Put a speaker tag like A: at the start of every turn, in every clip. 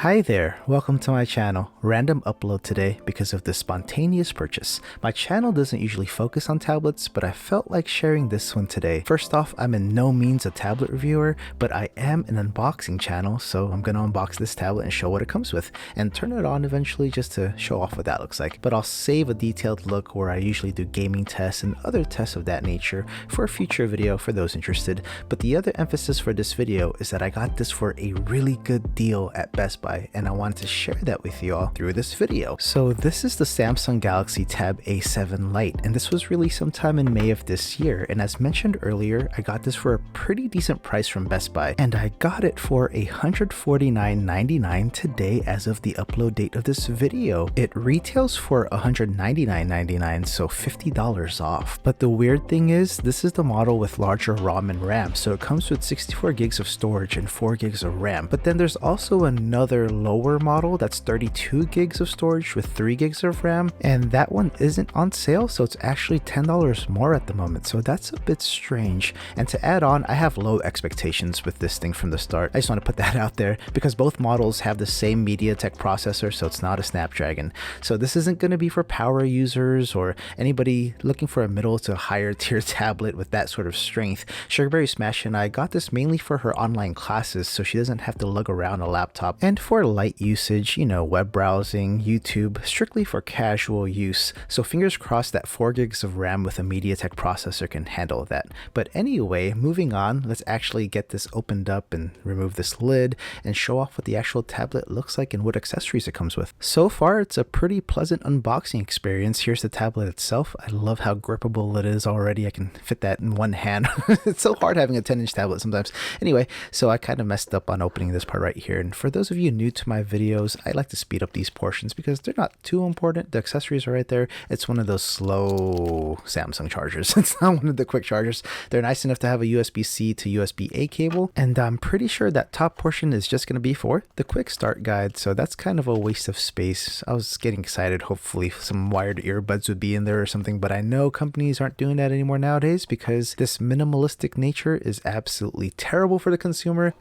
A: Hi there, welcome to my channel. Random upload today because of the spontaneous purchase. My channel doesn't usually focus on tablets, but I felt like sharing this one today. First off, I'm in no means a tablet reviewer, but I am an unboxing channel, so I'm gonna unbox this tablet and show what it comes with, and turn it on eventually just to show off what that looks like. But I'll save a detailed look where I usually do gaming tests and other tests of that nature for a future video for those interested. But the other emphasis for this video is that I got this for a really good deal at Best Buy, and I wanted to share that with you all through this video. So this is the Samsung Galaxy Tab A7 Lite, and this was released sometime in May of this year, and as mentioned earlier, I got this for a pretty decent price from Best Buy, and I got it for $149.99 today as of the upload date of this video. It retails for $199.99, so $50 off. But the weird thing is, this is the model with larger ROM and RAM, so it comes with 64 gigs of storage and 4 gigs of RAM. But then there's also another lower model that's 32 gigs of storage with 3 gigs of RAM, and that one isn't on sale, so it's actually $10 more at the moment, so that's a bit strange. And to add on, I have low expectations with this thing from the start. I just want to put that out there because both models have the same MediaTek processor, so it's not a Snapdragon. So this isn't going to be for power users or anybody looking for a middle to higher tier tablet with that sort of strength. Sugarberry Smash and I got this mainly for her online classes, so she doesn't have to lug around a laptop, and for light usage, you know, web browsing, YouTube, strictly for casual use. So fingers crossed that 4 gigs of RAM with a MediaTek processor can handle that. But anyway, moving on, let's actually get this opened up and remove this lid and show off what the actual tablet looks like and what accessories it comes with. So far, it's a pretty pleasant unboxing experience. Here's the tablet itself. I love how grippable it is already. I can fit that in one hand. It's so hard having a 10-inch tablet sometimes. Anyway, so I kind of messed up on opening this part right here. And for those of you new to my videos, I like to speed up these portions because they're not too important. The accessories are right there. It's one of those slow Samsung chargers. It's not one of the quick chargers. They're nice enough to have a USB-C to USB-A cable, and I'm pretty sure that top portion is just going to be for the quick start guide, so that's kind of a waste of space. I was getting excited, hopefully some wired earbuds would be in there or something, but I know companies aren't doing that anymore nowadays because this minimalistic nature is absolutely terrible for the consumer,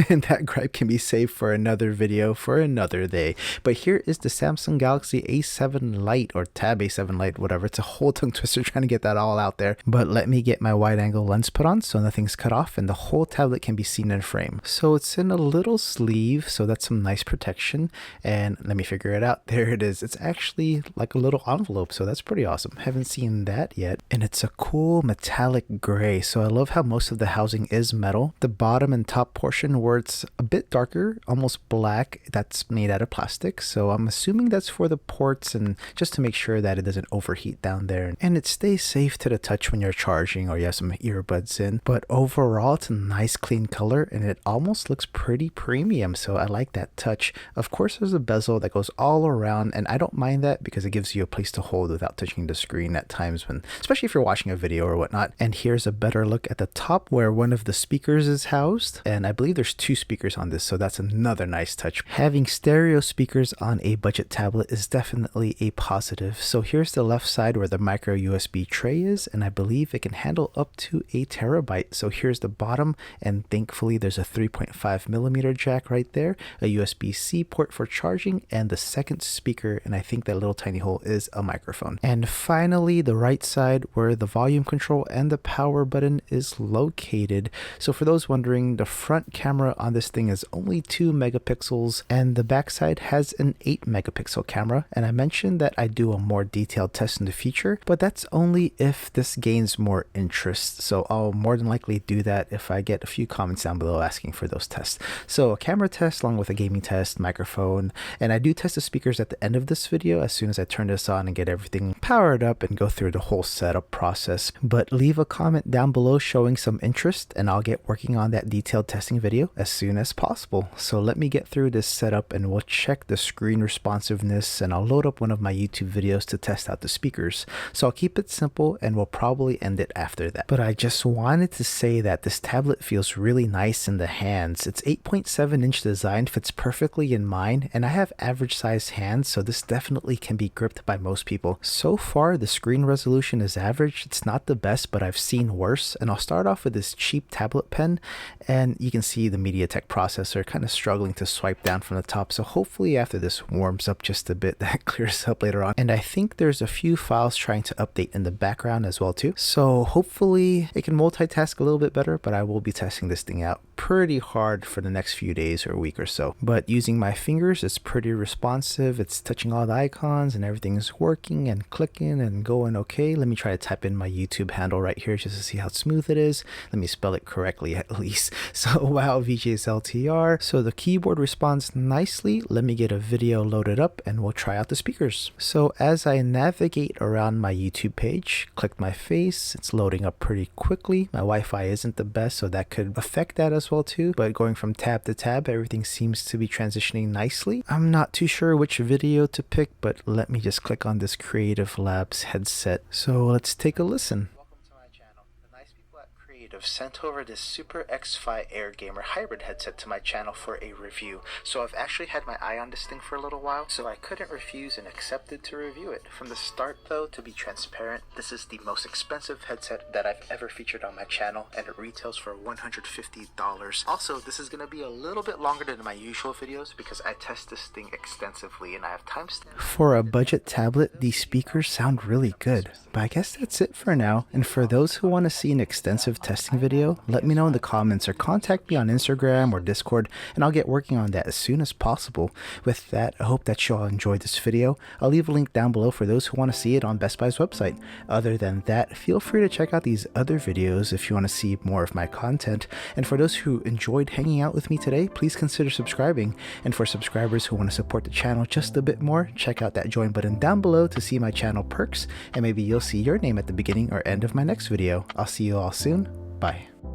A: and that gripe can be saved for another video for another day. But here is the Samsung Galaxy A7 Lite, or Tab A7 Lite, whatever. It's a whole tongue twister trying to get that all out there. But let me get my wide angle lens put on so nothing's cut off and the whole tablet can be seen in frame. So it's in a little sleeve, so that's some nice protection. And let me figure it out. There it is. It's actually like a little envelope, so that's pretty awesome. Haven't seen that yet. And it's a cool metallic gray, so I love how most of the housing is metal. The bottom and top portion where it's a bit darker, almost black, that's made out of plastic, so I'm assuming that's for the ports and just to make sure that it doesn't overheat down there, and it stays safe to the touch when you're charging or you have some earbuds in. But overall, it's a nice clean color and it almost looks pretty premium, so I like that touch. Of course, there's a bezel that goes all around, and I don't mind that because it gives you a place to hold without touching the screen at times, when, especially if you're watching a video or whatnot. And here's a better look at the top where one of the speakers is housed, and I believe there's 2 speakers on this, so that's another nice touch. Having stereo speakers on a budget tablet is definitely a positive. So here's the left side where the micro USB tray is, and I believe it can handle up to a terabyte. So here's the bottom, and thankfully there's a 3.5mm jack right there, a USB-C port for charging, and the second speaker, and I think that little tiny hole is a microphone. And finally, the right side where the volume control and the power button is located. So for those wondering, the front camera on this thing is only 2 megapixels, and the backside has an 8 megapixel camera. And I mentioned that I do a more detailed test in the future, but that's only if this gains more interest. So I'll more than likely do that if I get a few comments down below asking for those tests. So a camera test along with a gaming test, microphone, and I do test the speakers at the end of this video as soon as I turn this on and get everything powered up and go through the whole setup process. But leave a comment down below showing some interest and I'll get working on that detailed testing video as soon as possible. So let me get through this setup and we'll check the screen responsiveness, and I'll load up one of my YouTube videos to test out the speakers. So I'll keep it simple and we'll probably end it after that. But I just wanted to say that this tablet feels really nice in the hands. Its 8.7-inch design fits perfectly in mine, and I have average sized hands, so this definitely can be gripped by most people. So far, the screen resolution is average. It's not the best, but I've seen worse. And I'll start off with this cheap tablet pen, and you can see the MediaTek processor kind of struggling to swipe wipe down from the top. So hopefully after this warms up just a bit, that clears up later on. And I think there's a few files trying to update in the background as well too. So hopefully it can multitask a little bit better, but I will be testing this thing out pretty hard for the next few days or a week or so. But using my fingers, it's pretty responsive. It's touching all the icons and everything is working and clicking and going okay. Let me try to type in my YouTube handle right here just to see how smooth it is. Let me spell it correctly at least. So wow, VJSLTR. So the keyboard responds nicely. Let me get a video loaded up and we'll try out the speakers. So as I navigate around my YouTube page, click my face, it's loading up pretty quickly. My Wi-Fi isn't the best, so that could affect that as well too. But going from tab to tab, everything seems to be transitioning nicely. I'm not too sure which video to pick, but let me just click on this Creative Labs headset. So let's take a listen. Sent over this Super X-Fi Air Gamer hybrid headset to my channel for a review. So I've actually had my eye on this thing for a little while, so I couldn't refuse and accepted to review it. From the start though, to be transparent, this is the most expensive headset that I've ever featured on my channel, and it retails for $150. Also, this is going to be a little bit longer than my usual videos because I test this thing extensively and I have timestamps. For a budget tablet, these speakers sound really good. But I guess that's it for now, and for those who want to see an extensive testing video, let me know in the comments or contact me on Instagram or Discord and I'll get working on that as soon as possible. With that, I hope that you all enjoyed this video. I'll leave a link down below for those who want to see it on Best Buy's website. Other than that, feel free to check out these other videos if you want to see more of my content. And for those who enjoyed hanging out with me today, please consider subscribing. And for subscribers who want to support the channel just a bit more, check out that join button down below to see my channel perks, and maybe you'll see your name at the beginning or end of my next video. I'll see you all soon. Bye.